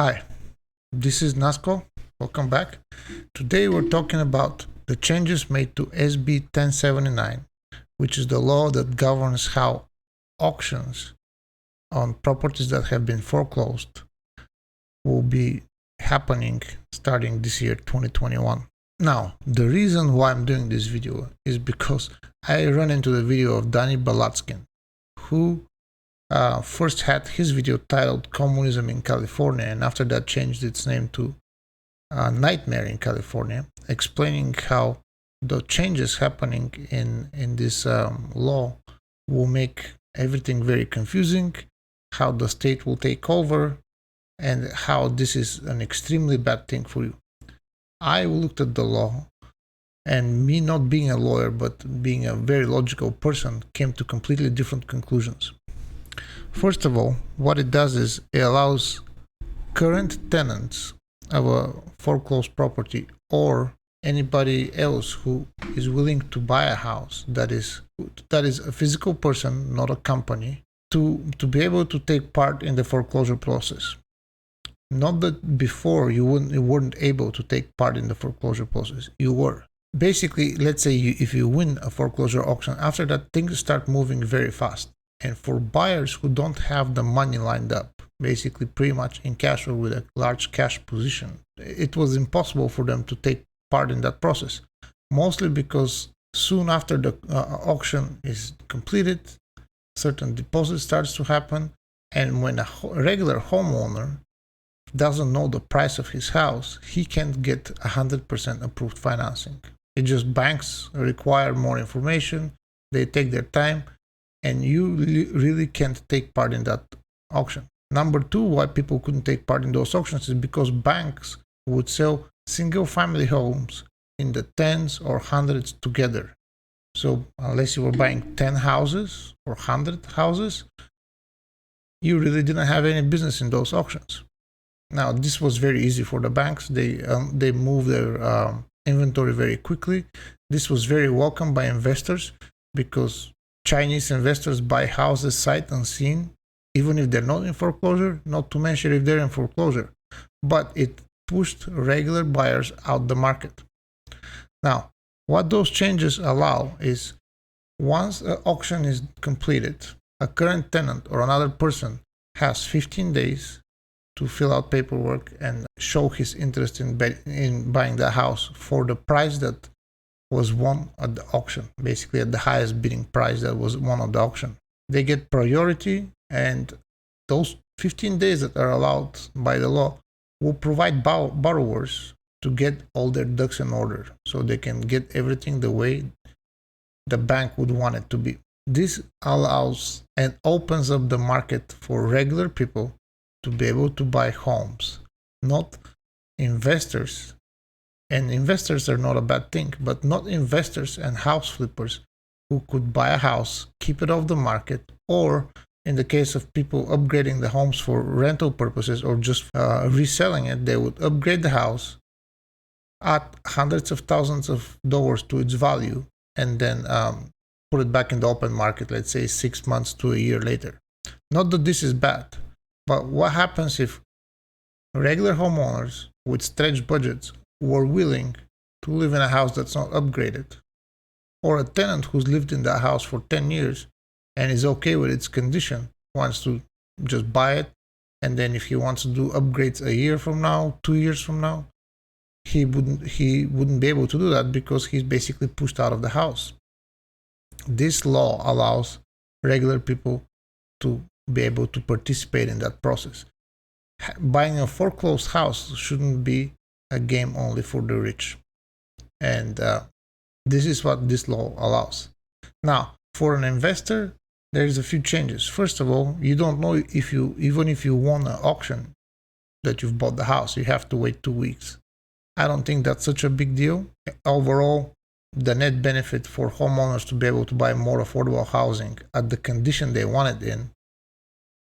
Hi, this is Nasco. Welcome back. Today we're talking about the changes made to SB 1079, which is the law that governs how auctions on properties that have been foreclosed will be happening starting this year, 2021. Now, the reason why I'm doing this video is because I ran into the video of Danny Batsalkin, who first had his video titled Communism in California, and after that changed its name to Nightmare in California, explaining how the changes happening in this law will make everything very confusing, how the state will take over, and how this is an extremely bad thing for you. I looked at the law, and me not being a lawyer but being a very logical person came to completely different conclusions. First of all, what it does is it allows current tenants of a foreclosed property or anybody else who is willing to buy a house that is a physical person, not a company, to be able to take part in the foreclosure process. Not that before you weren't able to take part in the foreclosure process. You were. Basically, let's say if you win a foreclosure auction, after that things start moving very fast. And for buyers who don't have the money lined up, basically pretty much in cash or with a large cash position, it was impossible for them to take part in that process. Mostly because soon after the auction is completed, certain deposit starts to happen. And when a regular homeowner doesn't know the price of his house, he can't get 100% approved financing. It just banks require more information, they take their time, and you really can't take part in that auction. Number two, why people couldn't take part in those auctions is because banks would sell single family homes in the tens or hundreds together. So unless you were buying 10 houses or 100 houses, you really didn't have any business in those auctions. Now, this was very easy for the banks. They moved their inventory very quickly. This was very welcome by investors because Chinese investors buy houses sight unseen, even if they're not in foreclosure, not to mention if they're in foreclosure. But it pushed regular buyers out the market. Now, what those changes allow is once an auction is completed, a current tenant or another person has 15 days to fill out paperwork and show his interest in buying the house for the price that was won at the auction, basically at the highest bidding price that was won at the auction. They get priority, and those 15 days that are allowed by the law will provide borrowers to get all their ducks in order so they can get everything the way the bank would want it to be. This allows and opens up the market for regular people to be able to buy homes, not investors. And investors are not a bad thing, but not investors and house flippers who could buy a house, keep it off the market, or in the case of people upgrading the homes for rental purposes or just reselling it, they would upgrade the house, add hundreds of thousands of dollars to its value, and then put it back in the open market, let's say 6 months to a year later. Not that this is bad, but what happens if regular homeowners with stretched budgets were willing to live in a house that's not upgraded, or a tenant who's lived in that house for 10 years and is okay with its condition wants to just buy it, and then if he wants to do upgrades a year from now, 2 years from now, he wouldn't be able to do that because he's basically pushed out of the house. This law allows regular people to be able to participate in that process. Buying a foreclosed house shouldn't be a game only for the rich, and this is what this law allows. Now, for an investor, there's a few changes. First of all, you don't know even if you won an auction that you've bought the house, you have to wait 2 weeks. I don't think that's such a big deal. Overall, the net benefit for homeowners to be able to buy more affordable housing at the condition they want it in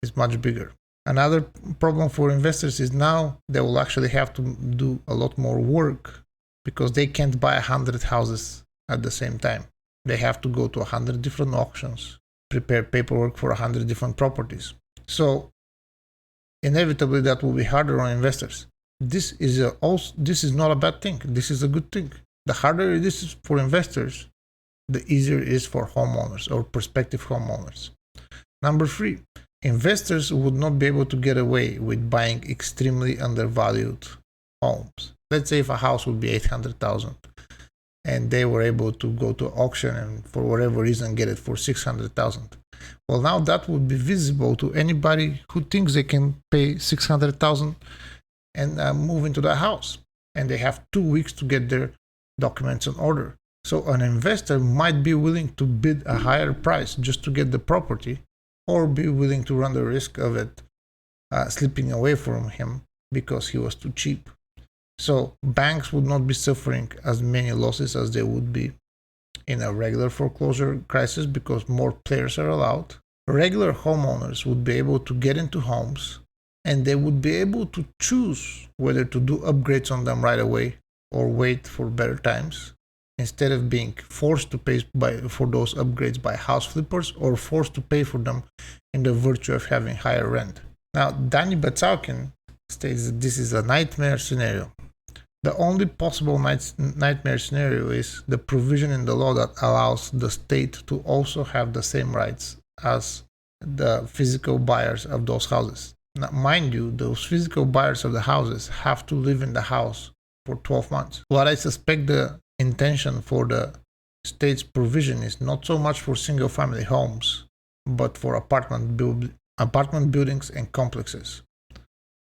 is much bigger. Another problem for investors is now they will actually have to do a lot more work because they can't buy 100 houses at the same time. They have to go to 100 different auctions, prepare paperwork for 100 different properties. So inevitably that will be harder on investors. This is not a bad thing. This is a good thing. The harder it is for investors, the easier it is for homeowners or prospective homeowners. Number 3, investors would not be able to get away with buying extremely undervalued homes. Let's say if a house would be $800,000 and they were able to go to auction and for whatever reason get it for $600,000. Well, now that would be visible to anybody who thinks they can pay $600,000 and move into that house. And they have 2 weeks to get their documents in order. So an investor might be willing to bid a higher price just to get the property, or be willing to run the risk of it slipping away from him because he was too cheap. So banks would not be suffering as many losses as they would be in a regular foreclosure crisis because more players are allowed. Regular homeowners would be able to get into homes and they would be able to choose whether to do upgrades on them right away or wait for better times, instead of being forced to pay for those upgrades by house flippers or forced to pay for them in the virtue of having higher rent. Now, Danny Batsalkin states that this is a nightmare scenario. The only possible nightmare scenario is the provision in the law that allows the state to also have the same rights as the physical buyers of those houses. Now, mind you, those physical buyers of the houses have to live in the house for 12 months. What I suspect the intention for the state's provision is not so much for single family homes, but for apartment buildings and complexes.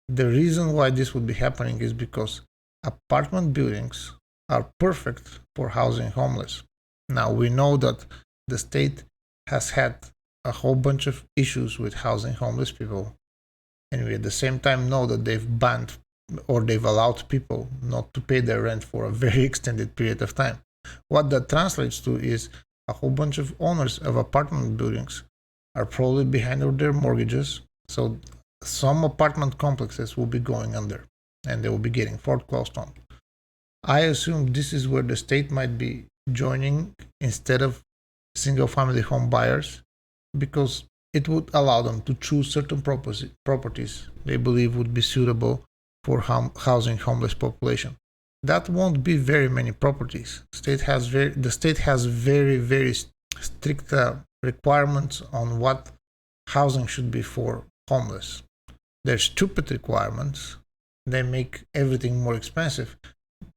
The reason why this would be happening is because apartment buildings are perfect for housing homeless. Now, we know that the state has had a whole bunch of issues with housing homeless people, and we at the same time know that they've banned or they've allowed people not to pay their rent for a very extended period of time. What that translates to is a whole bunch of owners of apartment buildings are probably behind on their mortgages, so some apartment complexes will be going under and they will be getting foreclosed on. I assume this is where the state might be joining instead of single family home buyers, because it would allow them to choose certain properties they believe would be suitable for housing homeless population. That won't be very many properties. The state has very, very strict requirements on what housing should be for homeless. They're stupid requirements. They make everything more expensive.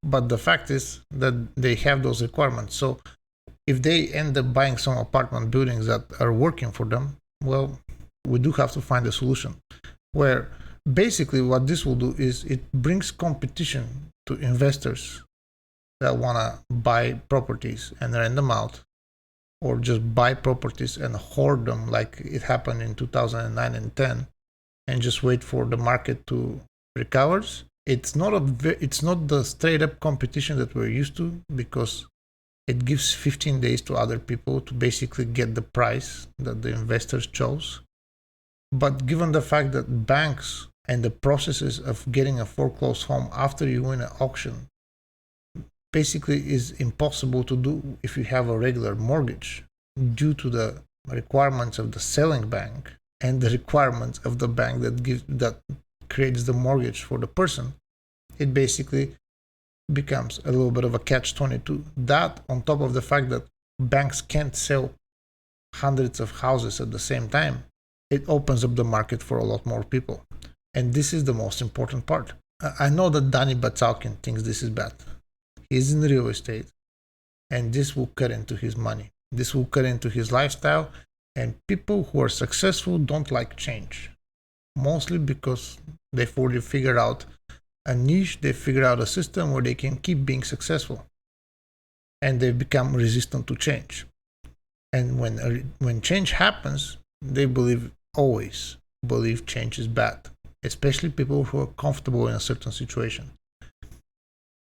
But the fact is that they have those requirements. So if they end up buying some apartment buildings that are working for them, well, we do have to find a solution where basically what this will do is it brings competition to investors that want to buy properties and rent them out, or just buy properties and hoard them like it happened in 2009 and 10 and just wait for the market to recover. It's not the straight up competition that we're used to, because it gives 15 days to other people to basically get the price that the investors chose. But given the fact that banks and the processes of getting a foreclosed home after you win an auction basically is impossible to do if you have a regular mortgage, due to the requirements of the selling bank and the requirements of the bank that creates the mortgage for the person, it basically becomes a little bit of a catch-22. That, on top of the fact that banks can't sell hundreds of houses at the same time, it opens up the market for a lot more people. And this is the most important part. I know that Danny Batsalkin thinks this is bad. He's in real estate, and this will cut into his money. This will cut into his lifestyle, and people who are successful don't like change. Mostly because they've already figured out a niche, they figured out a system where they can keep being successful, and they've become resistant to change. And when change happens, they always believe change is bad, especially people who are comfortable in a certain situation.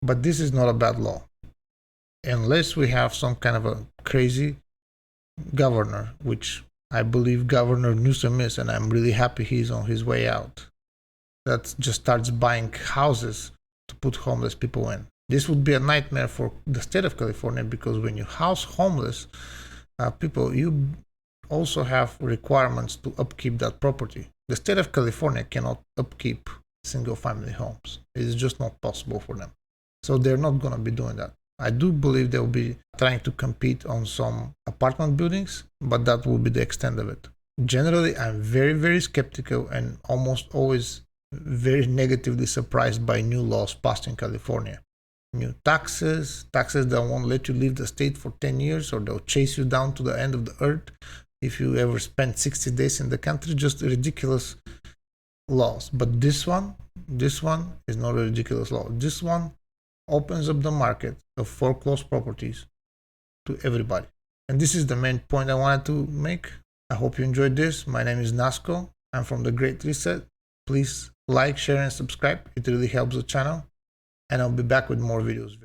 But this is not a bad law, unless we have some kind of a crazy governor, which I believe Governor Newsom is, and I'm really happy he's on his way out, that just starts buying houses to put homeless people in. This would be a nightmare for the state of California, because when you house homeless people, you also have requirements to upkeep that property. The state of California cannot upkeep single-family homes. It is just not possible for them. So they're not going to be doing that. I do believe they'll be trying to compete on some apartment buildings, but that will be the extent of it. Generally, I'm very, very skeptical and almost always very negatively surprised by new laws passed in California. New taxes that won't let you leave the state for 10 years, or they'll chase you down to the end of the earth if you ever spend 60 days in the country. Just ridiculous laws. But this one is not a ridiculous law. This one opens up the market of foreclosed properties to everybody. And this is the main point I wanted to make. I hope you enjoyed this. My name is Nasco. I'm from The Great Reset. Please like, share, and subscribe. It really helps the channel. And I'll be back with more videos.